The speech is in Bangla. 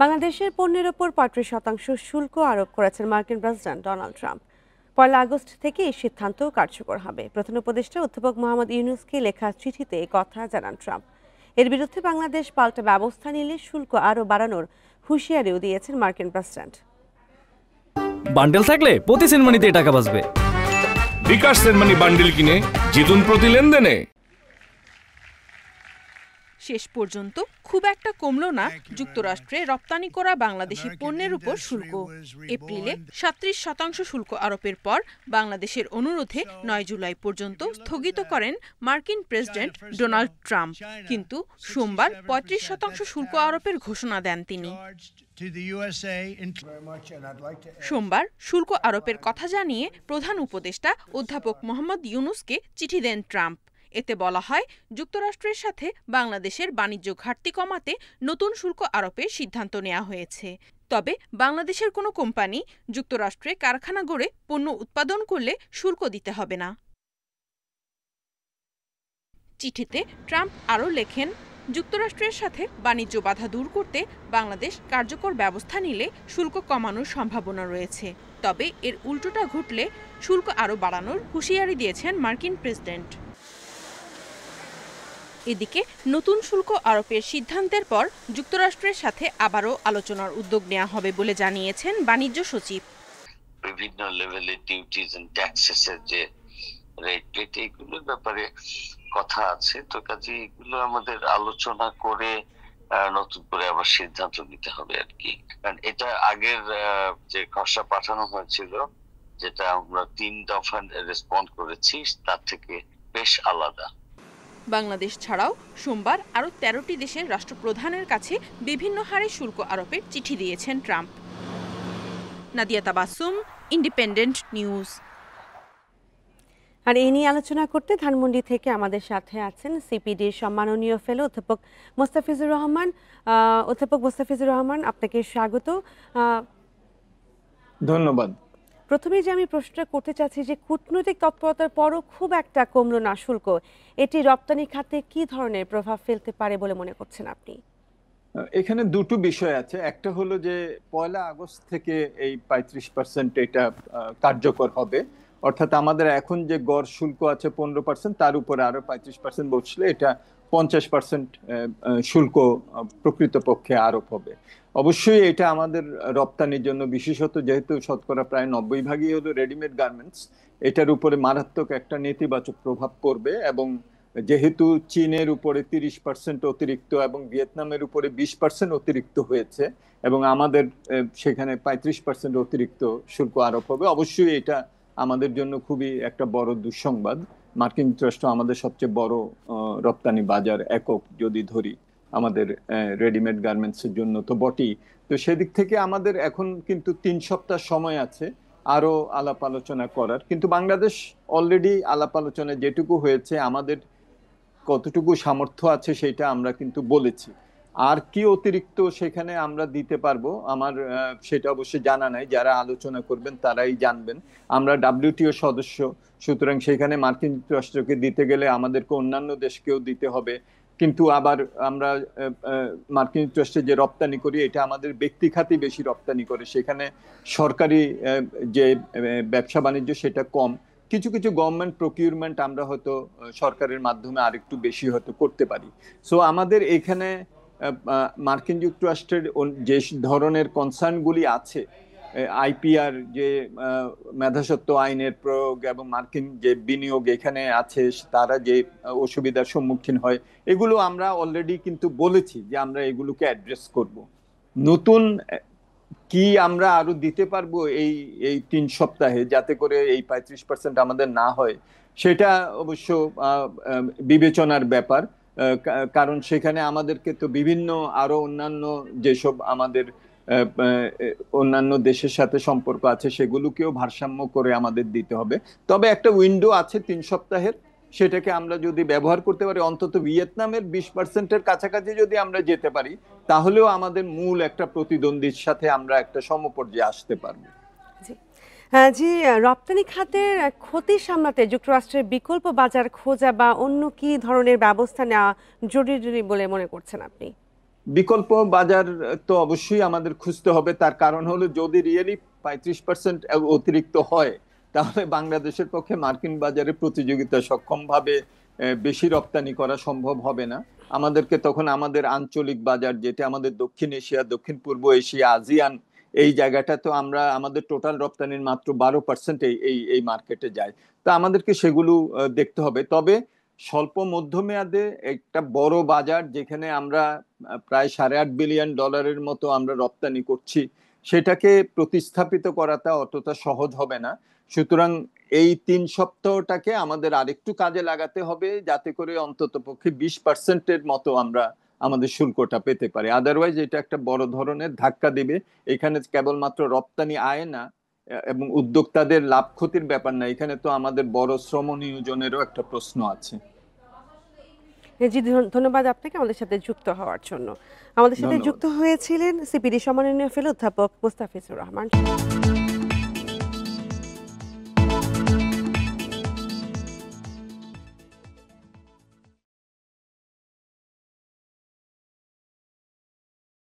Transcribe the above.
বাংলাদেশের পণ্যের ওপর ৩৫% শুল্ক আরোপ করেছেন মার্কিন প্রেসিডেন্ট ডোনাল্ড ট্রাম্প। ১ আগস্ট থেকে এই সিদ্ধান্ত কার্যকর হবে। প্রধান উপদেষ্টা অধ্যাপক মোহাম্মদ ইউনূসকে লেখা চিঠিতে এই কথা জানান ট্রাম্প। এর বিরুদ্ধে বাংলাদেশ পাল্টা ব্যবস্থা নিলে শুল্ক আরও বাড়ানোর হুঁশিয়ারিও দিয়েছেন মার্কিন প্রেসিডেন্ট। বান্ডেল থাকলে প্রতি সেনমানিতে টাকা বাঁচবে। বিকাশ সেনমানি বান্ডেল কিনে জিতুন প্রতি লেনদেনে। শেষ পর্যন্ত খুব একটা কমলো না যুক্তরাষ্ট্রে রপ্তানি করা বাংলাদেশি পণ্যের উপর শুল্ক। এপ্রিলে ৩৭% শুল্ক আরোপের পর বাংলাদেশের অনুরোধে ৯ জুলাই পর্যন্ত স্থগিত করেন মার্কিন প্রেসিডেন্ট ডোনাল্ড ট্রাম্প। কিন্তু সোমবার ৩৫% শুল্ক আরোপের ঘোষণা দেন তিনি। সোমবার শুল্ক আরোপের কথা জানিয়ে প্রধান উপদেষ্টা অধ্যাপক মোহাম্মদ ইউনূসকে চিঠি দেন ট্রাম্প। এতে বলা হয়, যুক্তরাষ্ট্রের সাথে বাংলাদেশের বাণিজ্য ঘাটতি কমাতে নতুন শুল্ক আরোপের সিদ্ধান্ত নেওয়া হয়েছে। তবে বাংলাদেশের কোনো কোম্পানি যুক্তরাষ্ট্রে কারখানা গড়ে পণ্য উৎপাদন করলে শুল্ক দিতে হবে না। চিঠিতে ট্রাম্প আরও লেখেন, যুক্তরাষ্ট্রের সাথে বাণিজ্য বাধা দূর করতে বাংলাদেশ কার্যকর ব্যবস্থা নিলে শুল্ক কমানোর সম্ভাবনা রয়েছে। তবে এর উল্টোটা ঘটলে শুল্ক আরও বাড়ানোর হুঁশিয়ারি দিয়েছেন মার্কিন প্রেসিডেন্ট। এদিকে নতুন শুল্ক আরোপের সিদ্ধান্তের পর যুক্তরাষ্ট্রের সাথে আবারও আলোচনার উদ্যোগ নেওয়া হবে বলে জানিয়েছেন বাণিজ্য সচিব। বিভিন্ন লেভেলে ডিউটিজ এন্ড ট্যাক্সেস এর যে রেট এইগুলোর ব্যাপারে কথা আছে, তো কাজে এগুলো আমাদের আলোচনা করে নতুন করে আবার সিদ্ধান্ত নিতে হবে আর কি। কারণ এটা আগের যে খসড়া পাঠানো হয়েছিল, যেটা আমরা ৩ দফা রেসপন্ড করেছি, তার থেকে বেশ আলাদা। বাংলাদেশ ছাড়াও সোমবার আরও ১৩টি দেশের রাষ্ট্রপ্রধানের কাছে বিভিন্ন হারে শুল্ক আরোপের চিঠি দিয়েছেন Trump. Nadia Tabassum, independent news. আর এই নিয়ে আলোচনা করতে ধানমন্ডি থেকে আমাদের সাথে আছেন সিপিডির সম্মাননীয় ফেলো অধ্যাপক মোস্তাফিজুর রহমান। অধ্যাপক মোস্তাফিজুর রহমান, আপনাকে স্বাগত। ধন্যবাদ। প্রথমে যে আমি প্রশ্নটা করতে চাচ্ছি যে কূটনৈতিক তৎপরতার পরও খুব একটা কমলো না শুল্ক, এটি রপ্তানি খাতে কি ধরনের প্রভাব ফেলতে পারে বলে মনে করছেন আপনি? এখানে দুটো বিষয় আছে। একটা হলো যে ১ আগস্ট থেকে এই ৩৫% এটা কার্যকর হবে, অর্থাৎ আমাদের এখন যে গড় শুল্ক আছে ১৫%, তার উপরে আরো ৩৫% বসলে এটা ৫০% শুল্ক প্রকৃতপক্ষে আরোপ হবে। অবশ্যই এটা আমাদের রপ্তানির জন্য, বিশেষত যেহেতু শতকরা প্রায় ৯০% হলো রেডিমেড গার্মেন্টস, এটার উপরে মারাত্মক একটা নেতিবাচক প্রভাব পড়বে। এবং যেহেতু চীনের উপরে ৩০% অতিরিক্ত এবং ভিয়েতনামের উপরে ২০% অতিরিক্ত হয়েছে এবং আমাদের সেখানে ৩৫% অতিরিক্ত শুল্ক আরোপ হবে, অবশ্যই এটা আমাদের জন্য খুবই একটা বড় দুঃসংবাদ। মার্কিন যুক্তরাষ্ট্র আমাদের সবচেয়ে বড় রপ্তানি বাজার একক যদি ধরি আমাদের রেডিমেড গার্মেন্টসের জন্য, তো বটেই। তো সেদিক থেকে আমাদের এখন কিন্তু ৩ সপ্তাহ সময় আছে আরো আলাপ আলোচনা করার। কিন্তু বাংলাদেশ অলরেডি আলাপ আলোচনা যেটুকু হয়েছে, আমাদের কতটুকু সামর্থ্য আছে সেটা আমরা কিন্তু বলেছি। আর কি অতিরিক্ত সেখানে আমরা দিতে পারবো আমার সেটা অবশ্যই জানা নাই, যারা আলোচনা করবেন তারাই জানবেন। আমরা WTO সদস্য, সুতরাং সেখানে মার্কিন যুক্তরাষ্ট্রকে দিতে গেলে আমাদেরকে অন্যান্য দেশকেও দিতে হবে। কিন্তু আবার আমরা মার্কিন যুক্তরাষ্ট্রে যে রপ্তানি করি, এটা আমাদের ব্যক্তি খাতই বেশি রপ্তানি করে, সেখানে সরকারি যে ব্যবসা বাণিজ্য সেটা কম। কিছু কিছু গভর্নমেন্ট প্রকিউরমেন্ট আমরা হয়তো সরকারের মাধ্যমে আরেকটু বেশি হয়তো করতে পারি। সো আমাদের এখানে মার্কিন যুক্তরাষ্ট্রের যে ধরনের কনসার্নগুলি আছে, IPR যে মেধাস্বত্ব আইনের প্রয়োগ এবং মার্কিন যে বিনিয়োগ এখানে আছে, তারা যে অসুবিধার সম্মুখীন হয়, এগুলো আমরা অলরেডি কিন্তু বলেছি যে আমরা এগুলোকে অ্যাড্রেস করব। নতুন কি আমরা আরো দিতে পারবো এই ৩ সপ্তাহে, যাতে করে এই ৩৫% আমাদের না হয়, সেটা অবশ্য বিবেচনার ব্যাপার। কারণ সেখানে আমাদেরকে তো বিভিন্ন আরো অন্যান্য যেসব আমাদের অন্যান্য দেশের সাথে সম্পর্ক আছে, সেগুলোকেও ভারসাম্য করে আমাদের দিতে হবে। তবে একটা উইন্ডো আছে ৩ সপ্তাহের, সেটাকে আমরা যদি ব্যবহার করতে পারি, অন্তত ভিয়েতনামের 20%-এর কাছাকাছি যদি আমরা যেতে পারি, তাহলেও আমাদের মূল একটা প্রতিদ্বন্দ্বীর সাথে আমরা একটা সমপর্যায়ে আসতে পারবো। জি, রপ্তানি খাতের ক্ষতি সামলাতে যুক্তরাষ্ট্রের বিকল্প বাজার খোঁজা বা অন্য কি ধরনের ব্যবস্থা নেওয়া জরুরি বলে মনে করছেন আপনি? বিকল্প বাজার তো অবশ্যই আমাদের খুঁজতে হবে। তার কারণ হলো যদি রিয়েলি 35% অতিরিক্ত হয় তাহলে বাংলাদেশের পক্ষে মার্কিন বাজারে প্রতিযোগিতা সক্ষমভাবে বেশি রপ্তানি করা সম্ভব হবে না। আমাদেরকে তখন আমাদের আঞ্চলিক বাজার, যেটা আমাদের দক্ষিণ এশিয়া, দক্ষিণ পূর্ব এশিয়া, আসিয়ান, এই জায়গাটা তো আমরা আমাদের টোটাল রপ্তানির মাত্র 12% এই মার্কেটে যায়। তা আমাদেরকে সেগুলো দেখতে হবে। তবে স্বল্প মধ্যমেয়াদে একটা বড় বাজার যেখানে আমরা প্রায় $8.5 বিলিয়ন মতো আমরা রপ্তানি করছি, সেটাকে প্রতিস্থাপিত করাটা অতটা সহজ হবে না। সুতরাং এই 3 সপ্তাহটাকে আমাদের আরেকটু কাজে লাগাতে হবে, যাতে করে অন্তত পক্ষে 20% মতো আমরা আমাদের শুল্কটা পেতে পারি। আদারওয়াইজ এটা একটা বড় ধরনের ধাক্কা দিবে। এখানে কেবলমাত্র রপ্তানি আয় না এবং উদ্যোক্তাদের লাভ ক্ষতির ব্যাপার না, এখানে তো আমাদের বড় শ্রম নিয়োজনেরও একটা প্রশ্ন আছে। জি, ধন্যবাদ আপনাকে আমাদের সাথে যুক্ত হওয়ার জন্য। আমাদের সাথে যুক্ত হয়েছিলেন সিপিডি সম্মাননীয় ফেলো অধ্যাপক মুস্তাফিজুর রহমান।